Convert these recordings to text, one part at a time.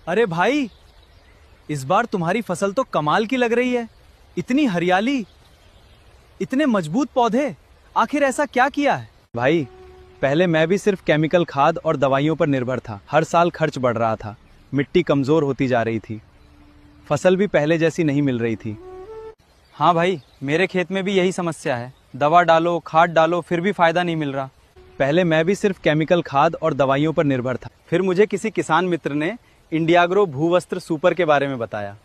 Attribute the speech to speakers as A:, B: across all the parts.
A: अरे भाई, इस बार तुम्हारी फसल तो कमाल की लग रही है। इतनी हरियाली, इतने मजबूत पौधे, आखिर ऐसा क्या किया है? भाई, पहले मैं भी सिर्फ केमिकल खाद और दवाइयों पर निर्भर था। हर साल खर्च बढ़ रहा था, मिट्टी कमजोर होती जा रही थी, फसल भी पहले जैसी नहीं मिल रही थी। हाँ भाई, मेरे खेत में भी यही समस्या है। दवा डालो, खाद डालो, फिर भी फायदा नहीं मिल रहा। पहले मैं भी सिर्फ केमिकल खाद और दवाइयों पर निर्भर था। फिर मुझे किसी किसान मित्र ने इंडियाग्रो भूवस्त्र सुपर के बारे में बताया।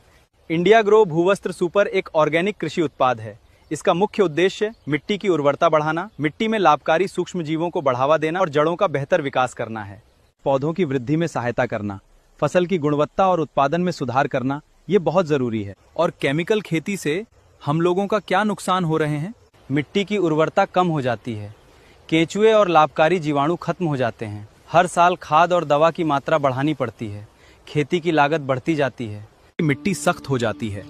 A: इंडियाग्रो भूवस्त्र सुपर एक ऑर्गेनिक कृषि उत्पाद है। इसका मुख्य उद्देश्य मिट्टी की उर्वरता बढ़ाना, मिट्टी में लाभकारी सूक्ष्म जीवों को बढ़ावा देना और जड़ों का बेहतर विकास करना है। पौधों की वृद्धि में सहायता करना, फसल की गुणवत्ता और उत्पादन में सुधार करना, ये बहुत जरूरी है। और केमिकल खेती से हम लोगों का क्या नुकसान हो रहे हैं? मिट्टी की उर्वरता कम हो जाती है, केंचुए और लाभकारी जीवाणु खत्म हो जाते हैं। हर साल खाद और दवा की मात्रा बढ़ानी पड़ती है, खेती की लागत बढ़ती जाती है, मिट्टी सख्त हो जाती है,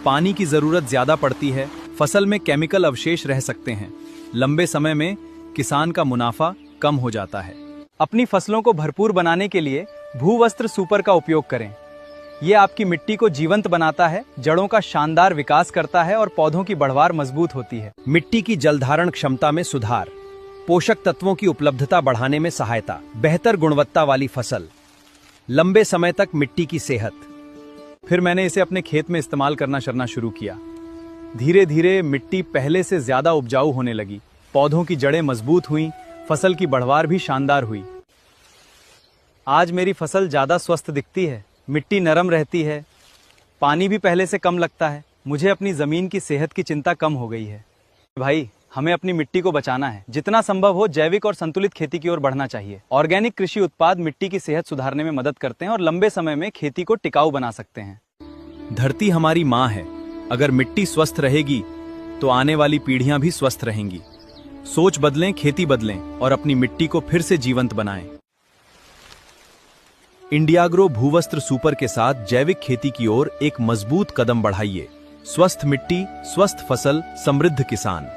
A: पानी की जरूरत ज्यादा पड़ती है, फसल में केमिकल अवशेष रह सकते हैं। लंबे समय में किसान का मुनाफा कम हो जाता है। अपनी फसलों को भरपूर बनाने के लिए भूवस्त्र सुपर का उपयोग करें। ये आपकी मिट्टी को जीवंत बनाता है, जड़ों का शानदार विकास करता है और पौधों की बढ़वार मजबूत होती है।
B: मिट्टी की जलधारण क्षमता में सुधार, पोषक तत्वों की उपलब्धता बढ़ाने में सहायता, बेहतर गुणवत्ता वाली फसल, लंबे समय तक मिट्टी की सेहत।
A: फिर मैंने इसे अपने खेत में इस्तेमाल करना शुरू किया। धीरे धीरे मिट्टी पहले से ज्यादा उपजाऊ होने लगी, पौधों की जड़ें मजबूत हुई, फसल की बढ़वार भी शानदार हुई। आज मेरी फसल ज्यादा स्वस्थ दिखती है, मिट्टी नरम रहती है, पानी भी पहले से कम लगता है। मुझे अपनी जमीन की सेहत की चिंता कम हो गई है। भाई, हमें अपनी मिट्टी को बचाना है। जितना संभव हो जैविक और संतुलित खेती की ओर बढ़ना चाहिए। ऑर्गेनिक कृषि उत्पाद मिट्टी की सेहत सुधारने में मदद करते हैं और लंबे समय में खेती को टिकाऊ बना सकते हैं। धरती हमारी माँ है। अगर मिट्टी स्वस्थ रहेगी तो आने वाली पीढ़ियां भी स्वस्थ रहेंगी। सोच बदलें, खेती बदलें और अपनी मिट्टी को फिर से जीवंत बनाएं। इंडियाग्रो भूवस्त्र सुपर के साथ जैविक खेती की ओर एक मजबूत कदम बढ़ाइए। स्वस्थ मिट्टी, स्वस्थ फसल, समृद्ध किसान।